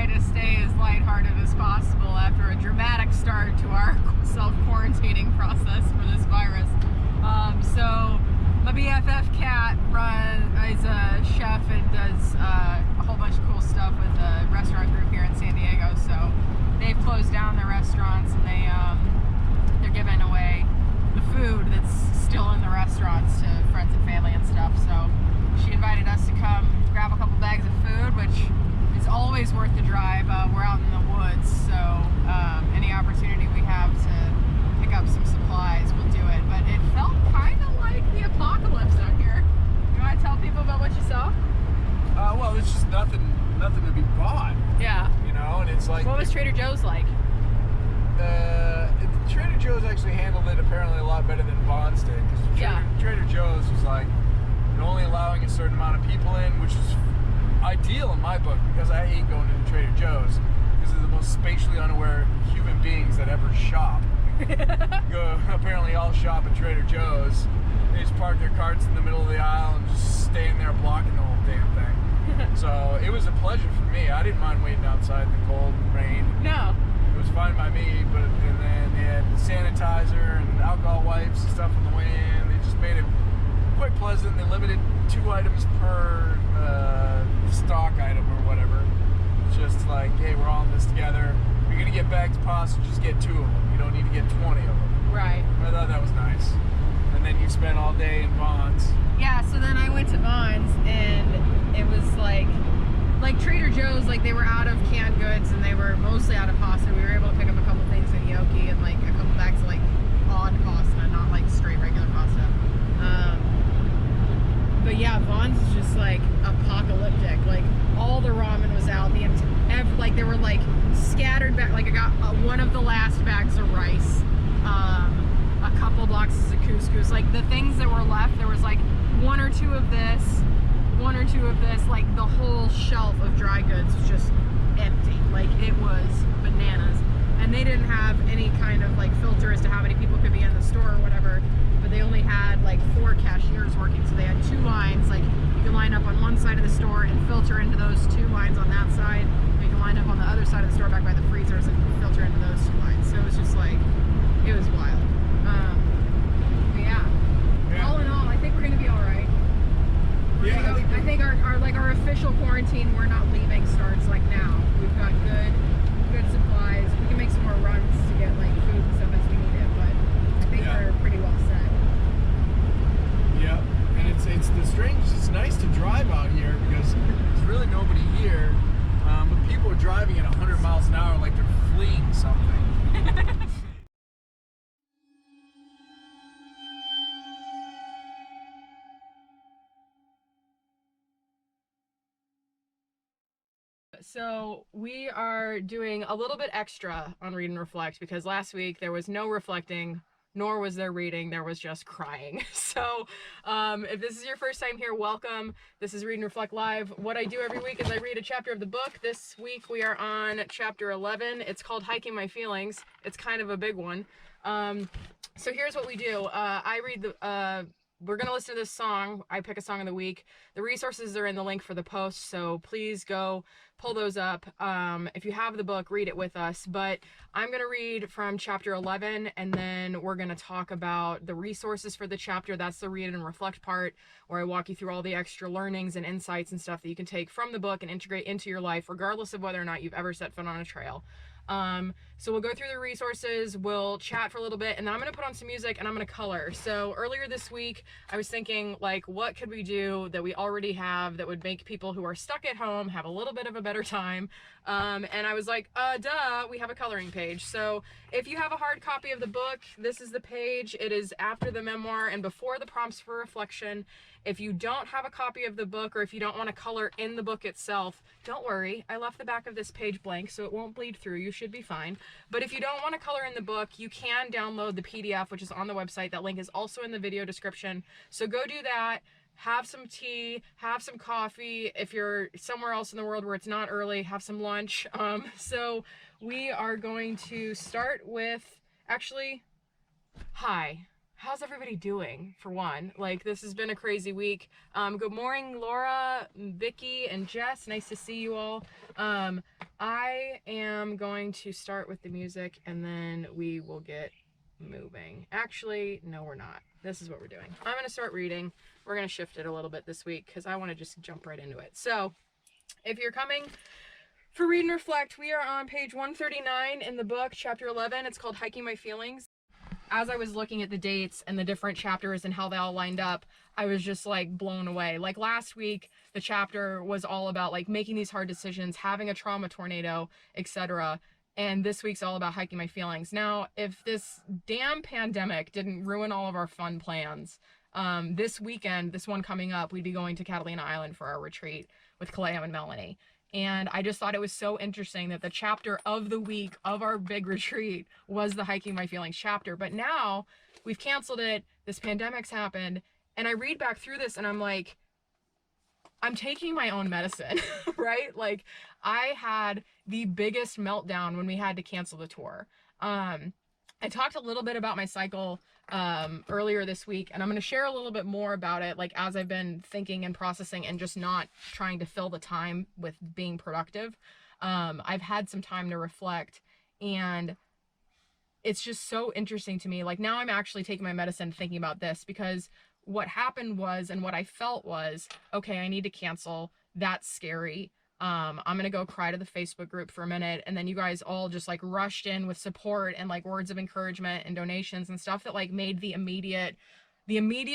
try to stay as lighthearted as possible after a dramatic start to our self-quarantining process for this virus. So my BFF Kat is a chef and does a whole bunch of cool stuff with a restaurant group here in San Diego. So they've closed down their restaurants and they're giving away the food that's still in the restaurants to friends and family and stuff. So she invited us to come grab a couple bags of food, which is always worth the drive. We're out in the woods, so any opportunity we have to pick up some supplies, we'll do it. But it felt kind of like the apocalypse out here. You want to tell people about what you saw? Well, it's just nothing to be bought. Yeah. You know, and it's like... What was Trader Joe's like? Trader Joe's actually handled it apparently a lot better than Vons did. Because Trader Joe's was like, only allowing a certain amount of people in, which is ideal in my book, because I hate going to Trader Joe's because they're the most spatially unaware human beings that ever shop. Apparently all shop at Trader Joe's. They just park their carts in the middle of the aisle and just stand there blocking the whole damn thing. So it was a pleasure for me. I didn't mind waiting outside in the cold and rain. No. It was fine by me, but and then they had sanitizer and alcohol wipes and stuff on the way in. They just made it quite pleasant. They limited 2 items per stock item or whatever. Just like, hey, we're all in this together. If you're gonna get bags of pasta, just get 2 of them. You don't need to get 20 of them. Right. I thought that was nice. And then you spent all day in Vons. Yeah, so then I went to Vons and it was like Trader Joe's, like they were out of canned goods and they were mostly out of pasta. We were able to pick up a couple things in gnocchi and like a couple bags of like odd pasta, not like straight regular pasta. But yeah, Vons is just like apocalyptic. Like all the ramen was out. Like there were like scattered back. Like I got one of the last bags of rice, a couple boxes of couscous. Like the things that were left, there was like 1 or 2 of this, 1 or 2 of this. Like the whole shelf of dry goods was just empty. Like it was bananas. And they didn't have any kind of like filter as to how many people could be in the store or whatever. But they only had like 4 cashiers working, so they had 2 lines. Like you can line up on one side of the store and filter into those 2 lines on that side. You can line up on the other side of the store back by the freezers and filter into those 2 lines. So it was just like, it was wild. But yeah, all in all, I think we're gonna be all right. Yeah, I think our official quarantine, we're not leaving, starts like now. We've got good supplies. We can make some more runs to get like food and stuff as we need it, but I think we're pretty well set. Yeah, and it's the strangest. It's nice to drive out here because there's really nobody here, but people are driving at 100 miles an hour like they're fleeing something. So we are doing a little bit extra on Read and Reflect because last week there was no reflecting, nor was there reading, there was just crying. So if this is your first time here, welcome. This is Read and Reflect Live. What I do every week is I read a chapter of the book. This week we are on chapter 11. It's called Hiking My Feelings. It's kind of a big one. So here's what we do. I read the... we're going to listen to this song. I pick a song of the week. The resources are in the link for the post, so please go pull those up. If you have the book, read it with us. But I'm going to read from chapter 11, and then we're going to talk about the resources for the chapter. That's the read and reflect part, where I walk you through all the extra learnings and insights and stuff that you can take from the book and integrate into your life, regardless of whether or not you've ever set foot on a trail. So we'll go through the resources, we'll chat for a little bit, and then I'm going to put on some music and I'm going to color. So earlier this week, I was thinking, like, what could we do that we already have that would make people who are stuck at home have a little bit of a better time? And I was like, duh, we have a coloring page. So if you have a hard copy of the book, this is the page. It is after the memoir and before the prompts for reflection. If you don't have a copy of the book, or if you don't want to color in the book itself, don't worry. I left the back of this page blank, so it won't bleed through. You should be fine. But if you don't want to color in the book, you can download the PDF, which is on the website. That link is also in the video description. So go do that. Have some tea, have some coffee. If you're somewhere else in the world where it's not early, have some lunch. So we are going to start with, actually, hi. How's everybody doing, for one? Like, this has been a crazy week. Good morning, Laura, Vicky, and Jess. Nice to see you all. I am going to start with the music and then we will get moving. Actually, no, we're not. This is what we're doing. I'm going to start reading. We're going to shift it a little bit this week because I want to just jump right into it. So if you're coming for Read and Reflect, we are on page 139 in the book, chapter 11. It's called Hiking My Feelings. As I was looking at the dates and the different chapters and how they all lined up, I was just like blown away. Like last week, the chapter was all about like making these hard decisions, having a trauma tornado, etc. And this week's all about hiking my feelings. Now, if this damn pandemic didn't ruin all of our fun plans, this weekend, this one coming up, we'd be going to Catalina Island for our retreat with Kalea and Melanie. And I just thought it was so interesting that the chapter of the week of our big retreat was the Hiking My Feelings chapter. But now we've canceled it. This pandemic's happened. And I read back through this and I'm like, I'm taking my own medicine, right? Like I had the biggest meltdown when we had to cancel the tour. I talked a little bit about my cycle earlier this week, and I'm going to share a little bit more about it, like as I've been thinking and processing and just not trying to fill the time with being productive. I've had some time to reflect, and it's just so interesting to me. Like now I'm actually taking my medicine thinking about this, because what happened was, and what I felt was, okay, I need to cancel. That's scary. I'm going to go cry to the Facebook group for a minute. And then you guys all just like rushed in with support and like words of encouragement and donations and stuff that like made the immediate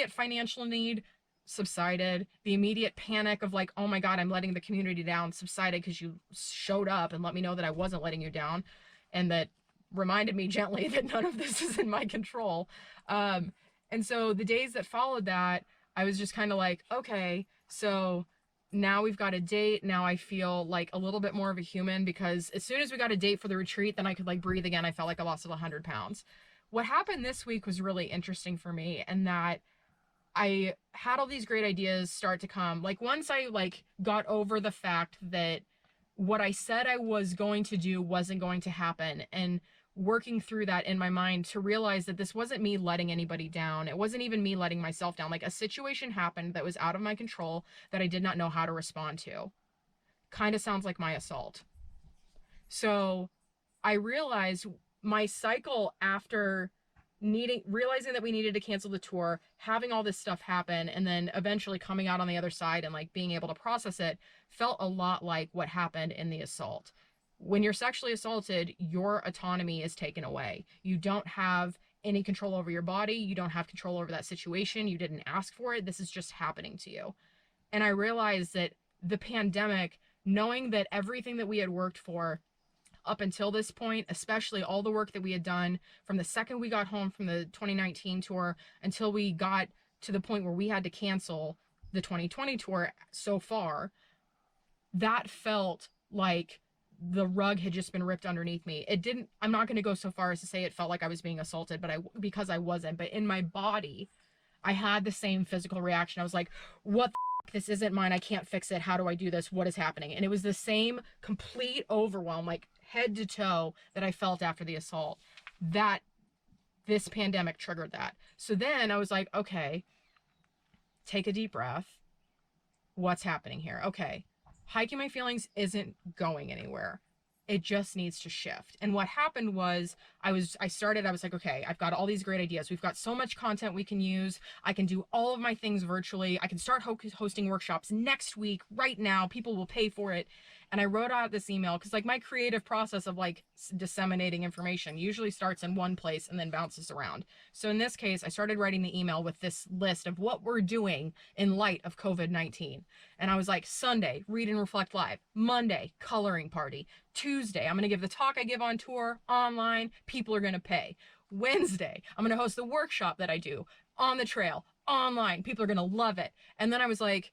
financial need subsided. The immediate panic of like, oh my God, I'm letting the community down subsided because you showed up and let me know that I wasn't letting you down. And that reminded me gently that none of this is in my control. And so the days that followed that, I was just kind of like, okay, so now we've got a date. Now I feel like a little bit more of a human, because as soon as we got a date for the retreat, then I could like breathe again. I felt like I lost 100 pounds. What happened this week was really interesting for me, and that I had all these great ideas start to come. Like once I like got over the fact that what I said I was going to do wasn't going to happen, and working through that in my mind to realize that this wasn't me letting anybody down. It wasn't even me letting myself down. Like a situation happened that was out of my control that I did not know how to respond to. Kind of sounds like my assault. So I realized my cycle after realizing that we needed to cancel the tour, having all this stuff happen, and then eventually coming out on the other side and like being able to process it felt a lot like what happened in the assault. When you're sexually assaulted, your autonomy is taken away. You don't have any control over your body. You don't have control over that situation. You didn't ask for it. This is just happening to you. And I realized that the pandemic, knowing that everything that we had worked for up until this point, especially all the work that we had done from the second we got home from the 2019 tour until we got to the point where we had to cancel the 2020 tour so far, that felt like the rug had just been ripped underneath me. It didn't, I'm not going to go so far as to say it felt like I was being assaulted, but because I wasn't, but in my body, I had the same physical reaction. I was like, what the f-? This isn't mine. I can't fix it. How do I do this? What is happening? And it was the same complete overwhelm, like head to toe, that I felt after the assault. That this pandemic triggered that. So then I was like, okay, take a deep breath. What's happening here? Okay. Hiking My Feelings isn't going anywhere. It just needs to shift. And what happened was I was like, okay, I've got all these great ideas. We've got so much content we can use. I can do all of my things virtually. I can start hosting workshops next week, right now. People will pay for it. And I wrote out this email because like my creative process of like disseminating information usually starts in one place and then bounces around. So in this case, I started writing the email with this list of what we're doing in light of COVID-19. And I was like, Sunday, Read and Reflect Live. Monday, coloring party. Tuesday, I'm going to give the talk I give on tour online. People are going to pay. Wednesday, I'm going to host the workshop that I do on the trail online. People are going to love it. And then I was like,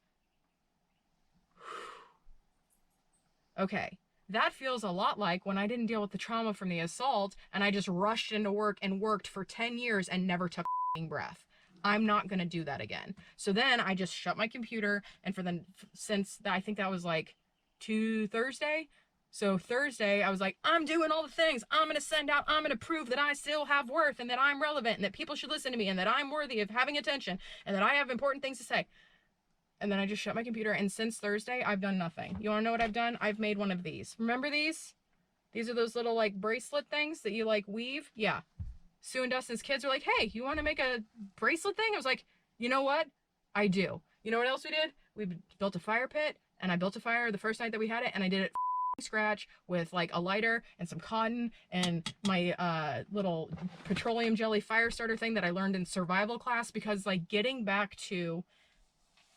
okay, that feels a lot like when I didn't deal with the trauma from the assault and I just rushed into work and worked for 10 years and never took a breath. I'm not going to do that again. So then I just shut my computer, and since I think that was like Thursday. So Thursday I was like, I'm doing all the things. I'm going to send out, I'm going to prove that I still have worth and that I'm relevant and that people should listen to me and that I'm worthy of having attention and that I have important things to say. and then I just shut my computer. And since Thursday, I've done nothing. You want to know what I've done? I've made one of these. Remember these? These are those little like bracelet things that you like weave. Yeah. Sue and Dustin's kids were like, hey, you want to make a bracelet thing? I was like, you know what? I do. You know what else we did? We built a fire pit, and I built a fire the first night that we had it, and I did it scratch with like a lighter and some cotton and my little petroleum jelly fire starter thing that I learned in survival class, because like getting back to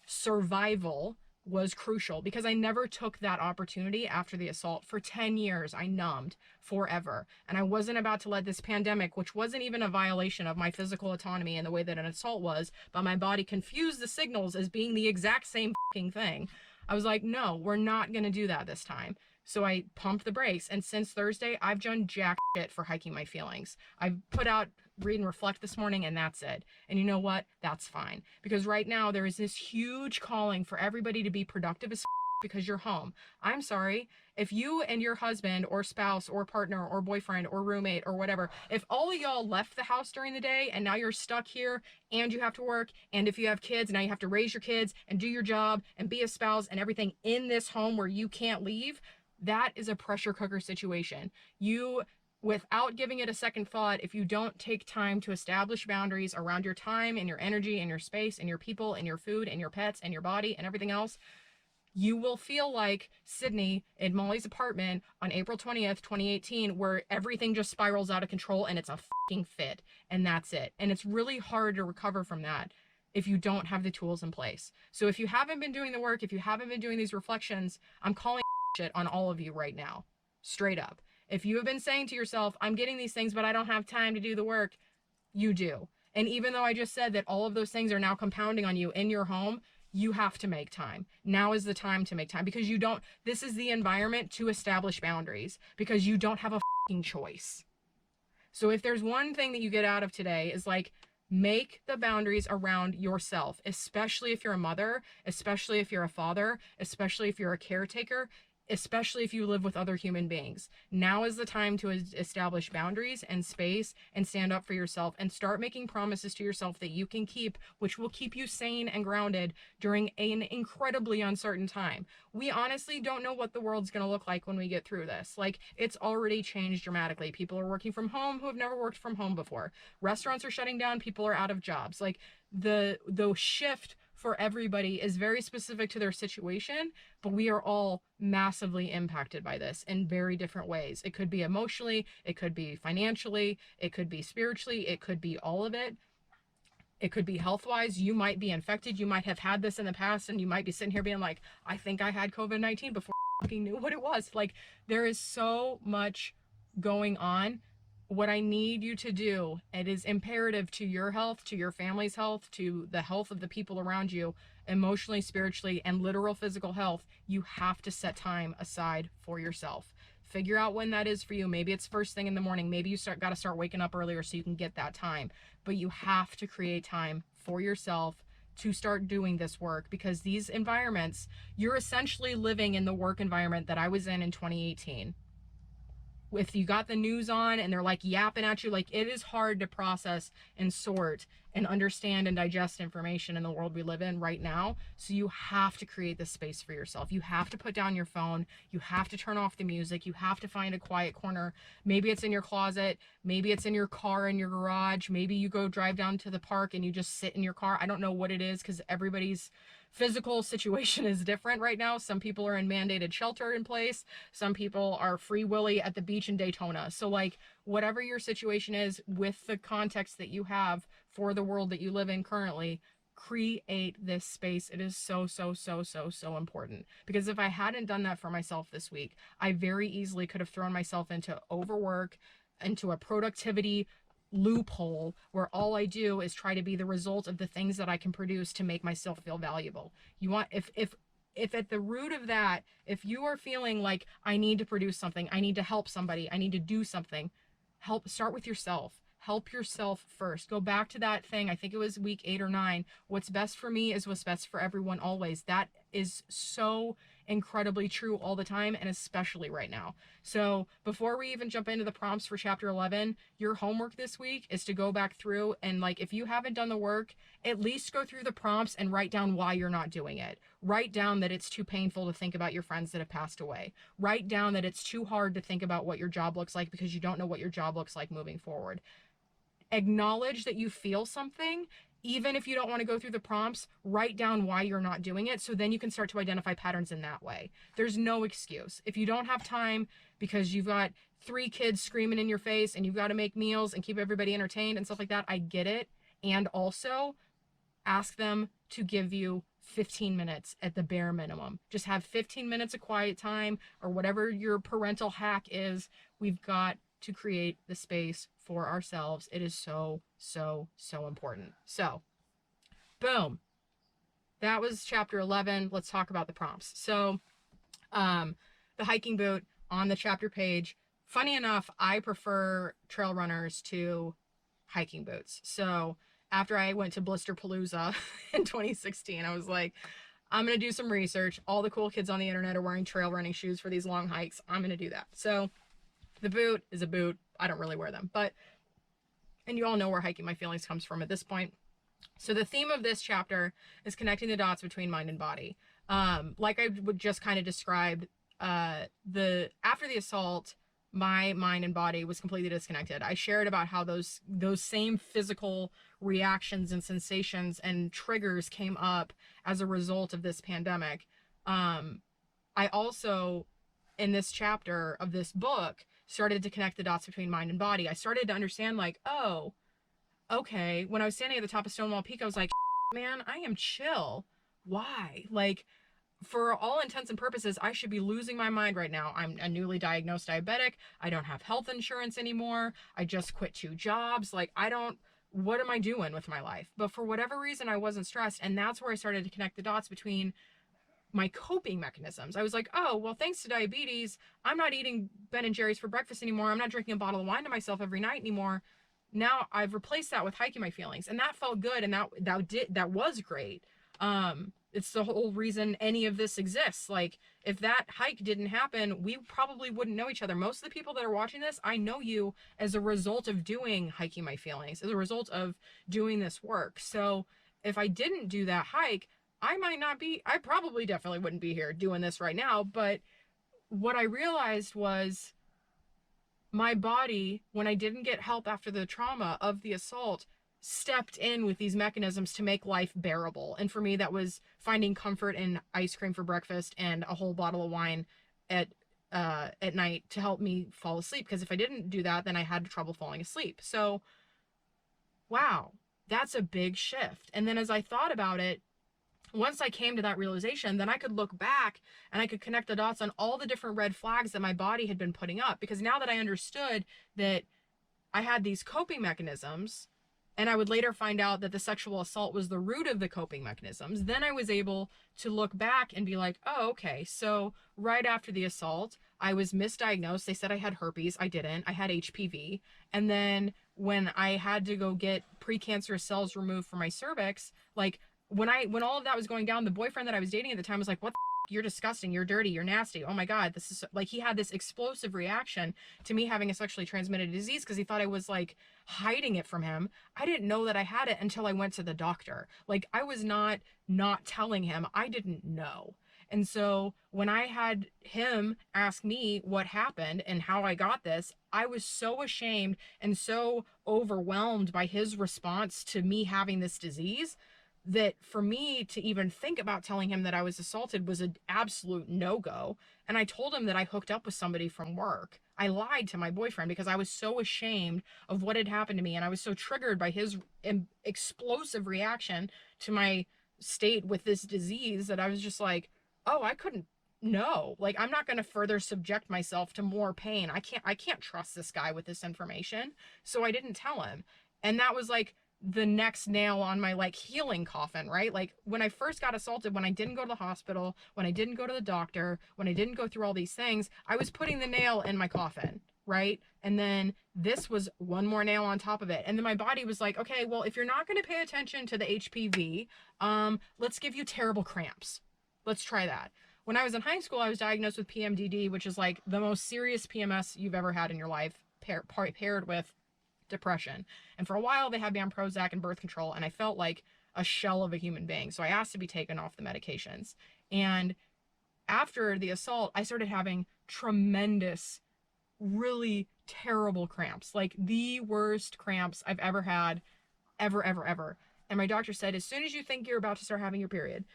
survival was crucial, because I never took that opportunity after the assault. For 10 years, I numbed forever. And I wasn't about to let this pandemic, which wasn't even a violation of my physical autonomy in the way that an assault was, but my body confused the signals as being the exact same fucking thing. I was like, no, we're not going to do that this time. So I pumped the brakes. And since Thursday, I've done jack shit for hiking my feelings. I've put out Read and Reflect this morning, and that's it. And you know what? That's fine. Because right now there is this huge calling for everybody to be productive as because you're home. I'm sorry. If you and your husband or spouse or partner or boyfriend or roommate or whatever, if all of y'all left the house during the day and now you're stuck here and you have to work, and if you have kids, now you have to raise your kids and do your job and be a spouse and everything in this home where you can't leave, that is a pressure cooker situation. You, without giving it a second thought, if you don't take time to establish boundaries around your time and your energy and your space and your people and your food and your pets and your body and everything else, you will feel like Sydney in Molly's apartment on April 20th, 2018, where everything just spirals out of control and it's a fucking fit, and that's it. And it's really hard to recover from that if you don't have the tools in place. So if you haven't been doing the work, if you haven't been doing these reflections, I'm calling shit on all of you right now, straight up. If you have been saying to yourself, I'm getting these things, but I don't have time to do the work, you do. And even though I just said that all of those things are now compounding on you in your home, you have to make time. Now is the time to make time, because you don't, this is the environment to establish boundaries, because you don't have a fucking choice. So if there's one thing that you get out of today is like, make the boundaries around yourself, especially if you're a mother, especially if you're a father, especially if you're a caretaker, especially if you live with other human beings. Now is the time to establish boundaries and space and stand up for yourself and start making promises to yourself that you can keep, which will keep you sane and grounded during an incredibly uncertain time. We honestly don't know what the world's going to look like when we get through this. Like, it's already changed dramatically. People are working from home who have never worked from home before. Restaurants are shutting down. People are out of jobs. Like, the shift for everybody is very specific to their situation, but we are all massively impacted by this in very different ways. It could be emotionally, it could be financially, it could be spiritually, it could be all of it. It could be health-wise. You might be infected. You might have had this in the past, and you might be sitting here being like, I think I had COVID-19 before I fucking knew what it was. Like, there is so much going on. What I need you to do, it is imperative to your health, to your family's health, to the health of the people around you, emotionally, spiritually, and literal physical health. You have to set time aside for yourself. Figure out when that is for you. Maybe it's first thing in the morning. Maybe you got to start waking up earlier so you can get that time. But you have to create time for yourself to start doing this work, because these environments, you're essentially living in the work environment that I was in 2018. If you got the news on and they're like yapping at you, like, it is hard to process and sort and understand and digest information in the world we live in right now. So you have to create this space for yourself. You have to put down your phone. You have to turn off the music. You have to find a quiet corner. Maybe it's in your closet. Maybe it's in your car, in your garage. Maybe you go drive down to the park and you just sit in your car. I don't know what it is, because everybody's physical situation is different right now. Some people are in mandated shelter in place. Some people are free willy at the beach in Daytona. So like, whatever your situation is with the context that you have for the world that you live in currently, create this space. It is so important, because if I hadn't done that for myself this week, I very easily could have thrown myself into overwork, into a productivity loophole where all I do is try to be the result of the things that I can produce to make myself feel valuable. You want, if at the root of that, if you are feeling like I need to produce something, I need to help somebody, I need to do something, start with yourself. Help yourself first. Go back to that thing. I think it was week 8 or 9. What's best for me is what's best for everyone always. That is so incredibly true all the time, and especially right now. So before we even jump into the prompts for chapter 11, your homework this week is to go back through and, like, if you haven't done the work, at least go through the prompts and write down why you're not doing it. Write down that it's too painful to think about your friends that have passed away. Write down that it's too hard to think about what your job looks like because you don't know what your job looks like moving forward. Acknowledge that you feel something. Even if you don't want to go through the prompts, write down why you're not doing it, so then you can start to identify patterns in that way. There's no excuse. If you don't have time because you've got 3 kids screaming in your face and you've got to make meals and keep everybody entertained and stuff like that, I get it. And also ask them to give you 15 minutes at the bare minimum. Just have 15 minutes of quiet time, or whatever your parental hack is. We've got to create the space for ourselves. It is so, so, so important. So, boom. That was chapter 11. Let's talk about the prompts. So, the hiking boot on the chapter page. Funny enough, I prefer trail runners to hiking boots. So, after I went to Blisterpalooza in 2016, I was like, I'm going to do some research. All the cool kids on the internet are wearing trail running shoes for these long hikes. I'm going to do that. So, the boot is a boot. I don't really wear them, and you all know where Hiking My Feelings comes from at this point. So the theme of this chapter is connecting the dots between mind and body. Like I would just kind of described, after the assault, my mind and body was completely disconnected. I shared about how those same physical reactions and sensations and triggers came up as a result of this pandemic. I also, in this chapter of this book, started to connect the dots between mind and body. I started to understand, like, oh, okay, when I was standing at the top of Stonewall Peak, I was like, man, I am chill. Why? Like, for all intents and purposes, I should be losing my mind right now. I'm a newly diagnosed diabetic. I don't have health insurance anymore. I just quit 2 jobs. Like, what am I doing with my life? But for whatever reason, I wasn't stressed. And that's where I started to connect the dots between my coping mechanisms. I was like, oh, well, thanks to diabetes, I'm not eating Ben & Jerry's for breakfast anymore. I'm not drinking a bottle of wine to myself every night anymore. Now I've replaced that with Hiking My Feelings, and that felt good, and that was great. It's the whole reason any of this exists. Like, if that hike didn't happen, we probably wouldn't know each other. Most of the people that are watching this, I know you as a result of doing Hiking My Feelings, as a result of doing this work. So if I didn't do that hike, I probably definitely wouldn't be here doing this right now. But what I realized was my body, when I didn't get help after the trauma of the assault, stepped in with these mechanisms to make life bearable. And for me, that was finding comfort in ice cream for breakfast and a whole bottle of wine at night to help me fall asleep. Because if I didn't do that, then I had trouble falling asleep. So, wow, that's a big shift. And then as I thought about it, once I came to that realization, then I could look back and I could connect the dots on all the different red flags that my body had been putting up. Because now that I understood that I had these coping mechanisms, and I would later find out that the sexual assault was the root of the coping mechanisms, then I was able to look back and be like, oh, okay, so right after the assault, I was misdiagnosed. They said I had herpes. I didn't. I had HPV. And then when I had to go get precancerous cells removed from my cervix, like, when all of that was going down, the boyfriend that I was dating at the time was like, what the f-? You're disgusting, you're dirty, you're nasty. Oh my God, this is like, he had this explosive reaction to me having a sexually transmitted disease because he thought I was like hiding it from him. I didn't know that I had it until I went to the doctor. Like, I was not telling him. I didn't know. And so when I had him ask me what happened and how I got this, I was so ashamed and so overwhelmed by his response to me having this disease that for me to even think about telling him that I was assaulted was an absolute no-go. And I told him that I hooked up with somebody from work. I lied to my boyfriend because I was so ashamed of what had happened to me. And I was so triggered by his explosive reaction to my state with this disease that I was just like, oh, I couldn't know. Like, I'm not going to further subject myself to more pain. I can't trust this guy with this information. So I didn't tell him. And that was like the next nail on my like healing coffin, right? Like, when I first got assaulted, when I didn't go to the hospital, when I didn't go to the doctor, when I didn't go through all these things, I was putting the nail in my coffin, right? And then this was one more nail on top of it. And then my body was like, okay, well, if you're not going to pay attention to the HPV, let's give you terrible cramps. Let's try that. when I was in high school, I was diagnosed with PMDD, which is like the most serious PMS you've ever had in your life, paired with depression. And for a while, they had me on Prozac and birth control, and I felt like a shell of a human being. So I asked to be taken off the medications. And after the assault, I started having tremendous, really terrible cramps, like the worst cramps I've ever had, ever, ever, ever. And my doctor said, as soon as you think you're about to start having your period,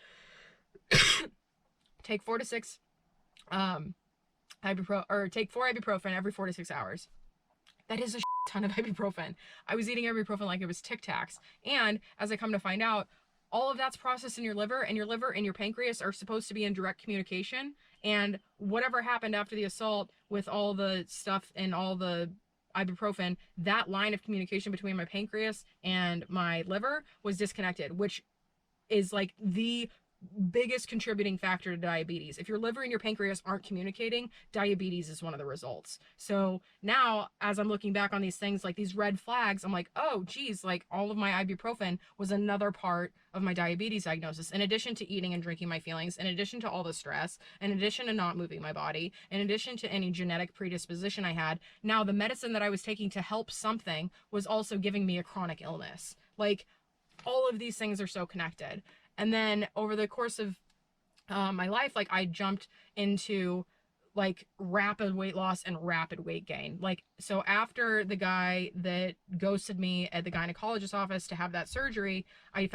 take 4 to 6 take 4 ibuprofen every 4 to 6 hours. That is a ton of ibuprofen. I was eating ibuprofen like it was Tic Tacs. And as I come to find out, all of that's processed in your liver, and your liver and your pancreas are supposed to be in direct communication. And whatever happened after the assault with all the stuff and all the ibuprofen, that line of communication between my pancreas and my liver was disconnected, which is like the biggest contributing factor to diabetes. If your liver and your pancreas aren't communicating, diabetes is one of the results. So now, as I'm looking back on these things, like these red flags, I'm like, oh geez, like all of my ibuprofen was another part of my diabetes diagnosis, in addition to eating and drinking my feelings, in addition to all the stress, in addition to not moving my body, in addition to any genetic predisposition I had. Now the medicine that I was taking to help something was also giving me a chronic illness. Like, all of these things are so connected. And then over the course of my life, like I jumped into like rapid weight loss and rapid weight gain. Like, so after the guy that ghosted me at the gynecologist's office to have that surgery, I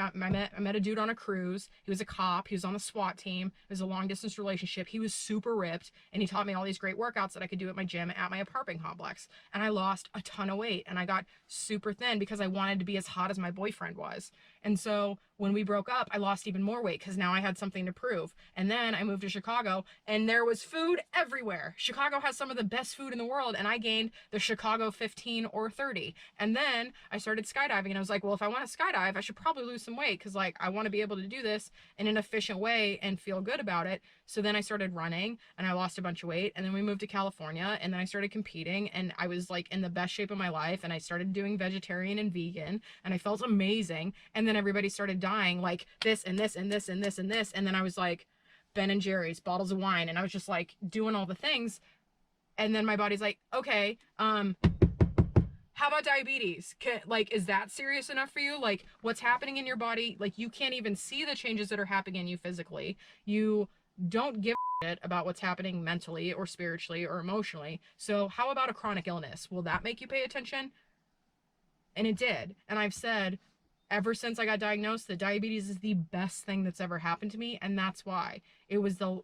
met a dude on a cruise. He was a cop. He was on the SWAT team. It was a long distance relationship. He was super ripped, and he taught me all these great workouts that I could do at my gym at my apartment complex. And I lost a ton of weight, and I got super thin because I wanted to be as hot as my boyfriend was. And so when we broke up, I lost even more weight because now I had something to prove. And then I moved to Chicago, and there was food everywhere. Chicago has some of the best food in the world, and I gained the Chicago 15 or 30. And then I started skydiving, and I was like, well, if I want to skydive, I should probably lose some weight because like I want to be able to do this in an efficient way and feel good about it. So then I started running, and I lost a bunch of weight, and then we moved to California, and then I started competing, and I was like in the best shape of my life, and I started doing vegetarian and vegan, and I felt amazing. And then everybody started dying like this and this and this and this and this, and then I was like Ben and Jerry's, bottles of wine, and I was just like doing all the things. And then my body's like, okay, how about diabetes? Like, is that serious enough for you? Like, what's happening in your body? Like, you can't even see the changes that are happening in you physically. You don't give a shit about what's happening mentally or spiritually or emotionally. So how about a chronic illness? Will that make you pay attention? And it did. And I've said, ever since I got diagnosed, that diabetes is the best thing that's ever happened to me. And that's why. It was the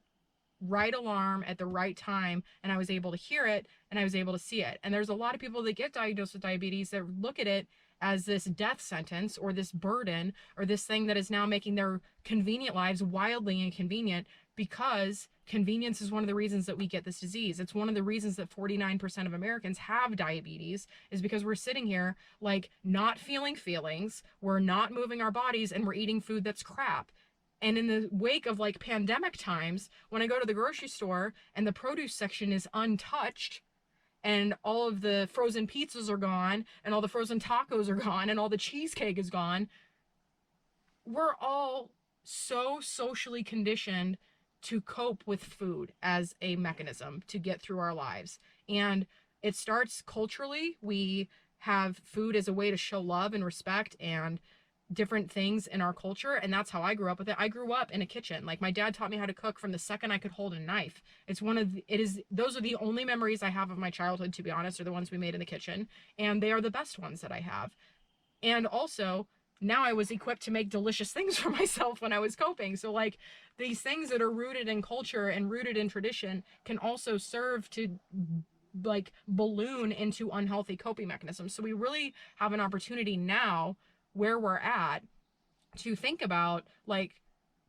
right alarm at the right time, and I was able to hear it, and I was able to see it. And there's a lot of people that get diagnosed with diabetes that look at it as this death sentence or this burden or this thing that is now making their convenient lives wildly inconvenient, because convenience is one of the reasons that we get this disease. It's one of the reasons that 49% of Americans have diabetes, is because we're sitting here like not feeling feelings, we're not moving our bodies, and we're eating food that's crap. And in the wake of like pandemic times, when I go to the grocery store and the produce section is untouched, and all of the frozen pizzas are gone, and all the frozen tacos are gone, and all the cheesecake is gone, we're all so socially conditioned to cope with food as a mechanism to get through our lives. And it starts culturally. We have food as a way to show love and respect and different things in our culture, and that's how I grew up with it. I grew up in a kitchen. Like, my dad taught me how to cook from the second I could hold a knife. Those are the only memories I have of my childhood, to be honest, are the ones we made in the kitchen, and they are the best ones that I have. And also, now I was equipped to make delicious things for myself when I was coping. So like, these things that are rooted in culture and rooted in tradition can also serve to like balloon into unhealthy coping mechanisms. So we really have an opportunity now, where we're at, to think about like,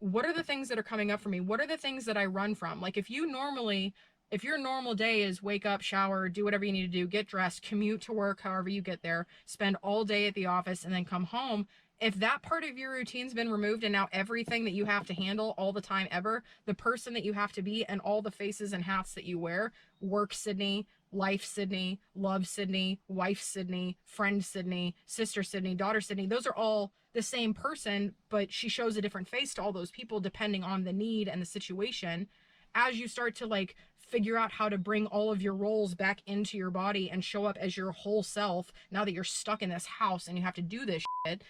what are the things that are coming up for me? What are the things that I run from? Like, if your normal day is wake up, shower, do whatever you need to do, get dressed, commute to work, however you get there, spend all day at the office, and then come home, if that part of your routine's been removed, and now everything that you have to handle all the time ever, the person that you have to be, and all the faces and hats that you wear, work Sydney, life Sydney, love Sydney, wife Sydney, friend Sydney, sister Sydney, daughter Sydney, those are all the same person, but she shows a different face to all those people depending on the need and the situation. as you start to like figure out how to bring all of your roles back into your body and show up as your whole self, now that you're stuck in this house and you have to do this shit,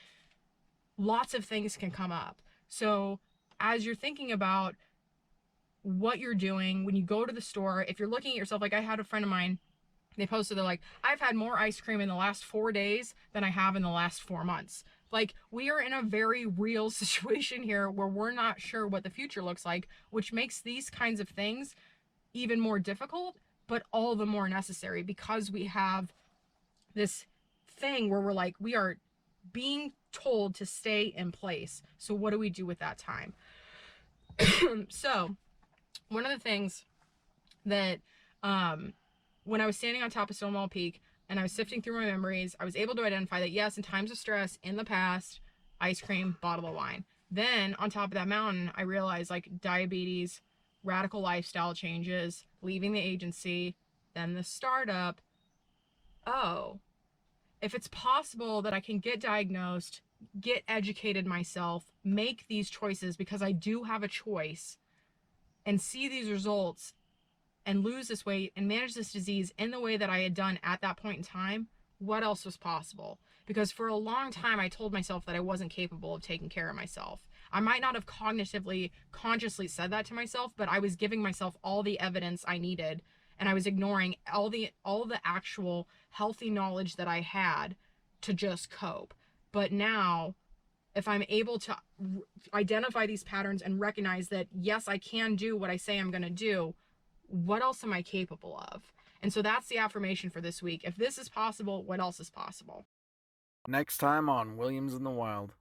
lots of things can come up. So as you're thinking about what you're doing when you go to the store, if you're looking at yourself, like I had a friend of mine, they posted, they're like, I've had more ice cream in the last 4 days than I have in the last 4 months. Like, we are in a very real situation here where we're not sure what the future looks like, which makes these kinds of things even more difficult, but all the more necessary, because we have this thing where we're like, we are being told to stay in place. So what do we do with that time? So one of the things that, when I was standing on top of Stonewall Peak and I was sifting through my memories, I was able to identify that, yes, in times of stress in the past, ice cream, bottle of wine. Then on top of that mountain, I realized like diabetes, radical lifestyle changes, leaving the agency, then the startup. Oh, if it's possible that I can get diagnosed, get educated myself, make these choices, because I do have a choice, and see these results and lose this weight and manage this disease in the way that I had done at that point in time, what else was possible? Because for a long time, I told myself that I wasn't capable of taking care of myself. I might not have cognitively, consciously said that to myself, but I was giving myself all the evidence I needed, and I was ignoring all the actual healthy knowledge that I had to just cope. But now, if I'm able to identify these patterns and recognize that, yes, I can do what I say I'm going to do, what else am I capable of? And so that's the affirmation for this week. If this is possible, what else is possible? Next time on Williams in the Wild.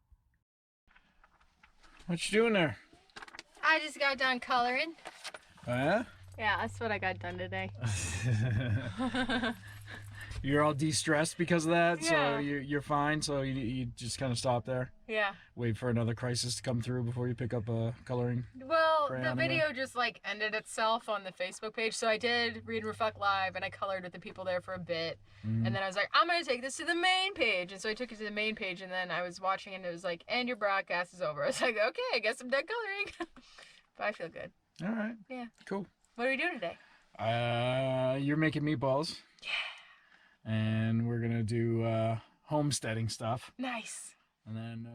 What you doing there? I just got done coloring. Oh, yeah? Yeah, that's what I got done today. You're all de-stressed because of that, Yeah. so you're fine, so you just kind of stop there? Yeah. Wait for another crisis to come through before you pick up a coloring? Well, Crayon the video just like ended itself on the Facebook page, so I did Read and Reflect Live, and I colored with the people there for a bit, and then I was like, I'm gonna take this to the main page, and so I took it to the main page, and then I was watching, and it was like, and your broadcast is over. I was like, okay, I guess I'm done coloring. But I feel good. All right. Yeah. Cool. What are we doing today? You're making meatballs. Yeah. And we're gonna do homesteading stuff. Nice. And then